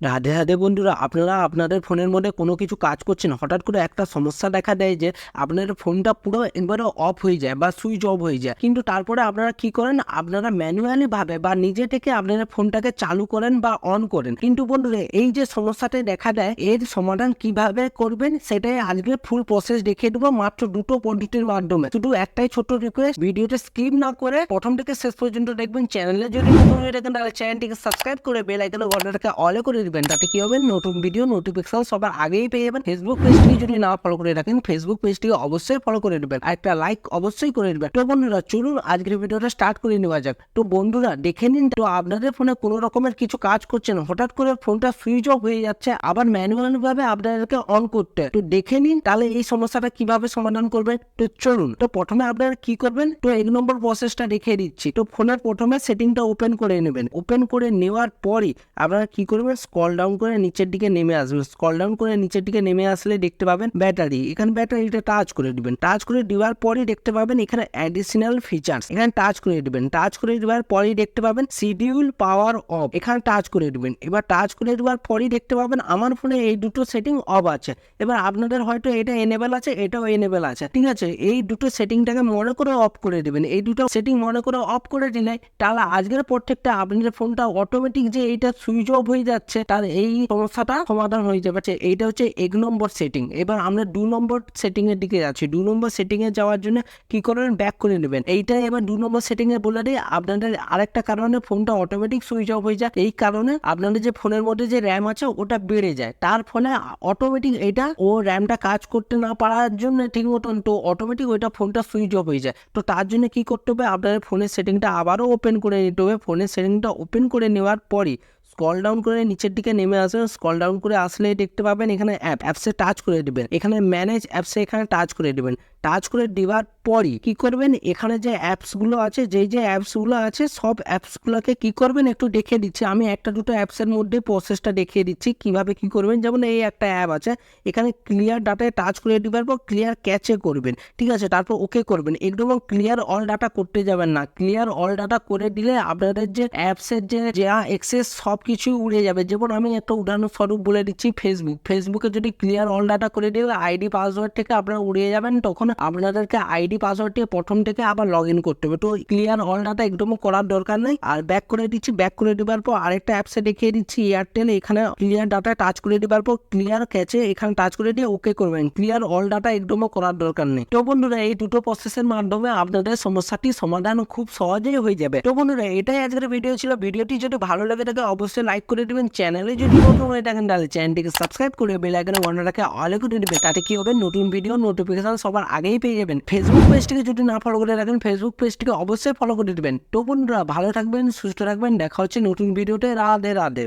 রাধে রাধে বন্ধুরা, আপনারা আপনাদের ফোনের মধ্যে কোনো কিছু কাজ করছেন, হঠাৎ করে একটা সমস্যা দেখা দেয় যে আপনাদের ফোনটা পুরো একবারে অফ হয়ে যায় বা সুইচ অফ হয়ে যায়। কিন্তু তারপরে আপনারা কি করেন, আপনারা ম্যানুয়ালি ভাবে বা নিজে থেকে আপনারা ফোনটাকে চালু করেন বা অন করেন। কিন্তু বন্ধুরা, এই যে সমস্যাটা দেখা দেয়, এর সমাধান কিভাবে করবেন সেটাই আজকে ফুল প্রসেস দেখিয়ে দেবো মাত্র দুটো পদ্ধতির মাধ্যমে। শুধু একটাই ছোট্ট রিকোয়েস্ট, ভিডিওটা স্কিপ না করে প্রথম থেকে শেষ পর্যন্ত দেখবেন। চ্যানেলে যদি নতুন হয়ে থাকেন তাহলে চ্যানেলটিকে সাবস্ক্রাইব করে বেল আইকনের ঘন্টাটাকে অলে করে দিবেন। তাতে কি হবে, নতুন ভিডিও নোটিফিকেশন সবার আগেই পেয়ে যাবেন। ফেসবুক পেজটি যদি না ফলো করে রাখেন, ফেসবুক পেজটিকে অবশ্যই ফলো করে দিবেন, আর একটা লাইক অবশ্যই করে দিবেন। তো বন্ধুরা, চলুন আজকের ভিডিওটা স্টার্ট করে নেওয়া যাক। তো বন্ধুরা দেখে নিন, তো আপনাদের ফোনে কোনো রকমের কিছু কাজ করছেন, হঠাৎ করে ফোনটা সুইচ অফ হয়ে যাচ্ছে, আবার ম্যানুয়াল ভাবে আপনাদেরকে অন করতে। তো দেখে নিন তাহলে এই সমস্যাটা কিভাবে সমাধান করবেন। তো চলুন, তো প্রথমে আপনারা কি করবেন, তো 1 নম্বর প্রসেসটা দেখিয়ে দিচ্ছি। তো ফোনের প্রথমে সেটিংটা ওপেন করে নেবেন। ওপেন করে নেওয়ার পরই আপনারা কি করবেন, স্ক্রল ডাউন করে নিচের দিকে নেমে আসবেন। স্ক্রল ডাউন করে নিচের দিকে নেমে আসলে দেখতে পাবেন ব্যাটারি। এখানে ব্যাটারিটা টাচ করে দিবেন। টাচ করে দেওয়ার পরই দেখতে পাবেন এখানে অ্যাডিশনাল ফিচার্স, এখানে টাচ করে দিবেন। টাচ করে দেওয়ার পরই দেখতে পাবেন শিডিউল পাওয়ার অফ, এখানে টাচ করে দিবেন। এবার টাচ করে দেওয়ার পরই দেখতে পাবেন আমার ফোনে এই দুটো সেটিং অফ আছে। এবার আপনাদের হয়তো এটা এনেবল আছে, এটাও এনেবল আছে, ঠিক আছে। এই দুটো সেটিংটাকে মনে করে অফ করে দিবেন। এই দুটো সেটিং মনে করে অফ করে দিলে তাহলে আজকের প্রত্যেকটা আপনাদের ফোনটা অটোমেটিক যে এইটা সুইচ অফ হয়ে যাচ্ছে, তার এই সমস্যাটা সমাধান হয়ে যাবে। এইটা হচ্ছে 1 নম্বর সেটিং। এবার আমরা 2 নম্বর সেটিং এর দিকে যাচ্ছি। 2 নম্বর সেটিং এ যাওয়ার জন্য কি করবেন, ব্যাক করে নেবেন। এইটা এবার 2 নম্বর সেটিং এ বলে দিই, আপনাদের আরেকটা কারণে ফোনটা অটোমেটিক সুইচ অফ হয়ে যায়। এই কারণে আপনাদের যে ফোনের মধ্যে যে র্যাম আছে ওটা বেড়ে যায়, তার ফলে অটোমেটিক এটা ও র্যামটা কাজ করতে না পারার জন্য ঠিক মতন, তো অটোমেটিক ওইটা ফোনটা সুইচ অফ হয়ে যায়। তো তার জন্য কি করতে হবে, আপনাদের ফোনের সেটিংটা আবারও ওপেন করে নিতে হবে। ফোনের সেটিংটা ওপেন করে নেওয়ার পরই স্ক্রল ডাউন করে নিচের দিকে নেমে আসবেন। স্ক্রল ডাউন করে আসলে দেখতে পাবেন এখানে অ্যাপসে টাচ করে দিবেন। এখানে ম্যানেজ অ্যাপসে এখানে টাচ করে দিবেন। টাচ করে দেওয়ার পরই কি করবেন, এখানে যে অ্যাপসগুলো আছে, যে অ্যাপসগুলো আছে সব অ্যাপসগুলোকে কি করবেন একটু দেখিয়ে দিচ্ছি। আমি একটা দুটো অ্যাপসের মধ্যে প্রসেসটা দেখিয়ে দিচ্ছি কিভাবে কি করবেন। যেমন এই একটা অ্যাপ আছে, এখানে ক্লিয়ার ডাটায় টাচ করে দেওয়ার পর ক্লিয়ার ক্যাচে করবেন, ঠিক আছে। তারপর ওকে করবেন। একদম ক্লিয়ার অল ডাটা করতে যাবেন না। ক্লিয়ার অল ডাটা করে দিলে আপনাদের যে অ্যাপসের যে যা অ্যাক্সেস সব কিছু উড়ে যাবে। যেমন আমি একটা উদাহরণস্বরূপ বলে দিচ্ছি, ফেসবুকে যদি ক্লিয়ার অল ডাটা করে দিলে আইডি পাসওয়ার্ড থেকে আপনারা উড়িয়ে যাবেন, তখন আপনাদেরকে আইডি পাসওয়ার্ড দিয়ে প্রথম থেকে আবার লগ ইন করতে হবে। তো ক্লিয়ার অল ডাটা একদম করার দরকার নেই। আর ব্যাক করে দিচ্ছি। ব্যাক করে দেওয়ার পর আরেকটা অ্যাপসে দেখিয়ে দিচ্ছি, এয়ারটেল। এখানে ক্লিয়ার ডাটা টাচ করে দেওয়ার পর ক্লিয়ার ক্যাচে এখানে টাচ করে দিয়ে ওকে করবেন। ক্লিয়ার অল ডাটা একদমও করার দরকার নেই। তো বন্ধুরা, এই দুটো প্রসেসের মাধ্যমে আপনাদের সমস্যাটি সমাধান খুব সহজেই হয়ে যাবে। তো বন্ধুরা, এটাই আজকের ভিডিও ছিল। ভিডিওটি যদি ভালো লাগে থাকে অবশ্যই লাইক করে দিবেন। চ্যানেলে যদি নতুন হয়ে থাকেন তাহলে চ্যানেলটিকে সাবস্ক্রাইব করে বেল আইকনের ঘন্টাটাকে অলে করে দিবেন। তাতে কি হবে, নতুন ভিডিও নোটিফিকেশন সবার আগেই পেয়ে যাবেন। ফেসবুক পেজটিকে যদি না ফলো করে রাখেন, ফেসবুক পেজটিকে অবশ্যই ফলো করে দিবেন। তো বন্ধুরা, ভালো থাকবেন, সুস্থ থাকবেন। দেখা হচ্ছে নতুন ভিডিওতে। রাধে রাধে।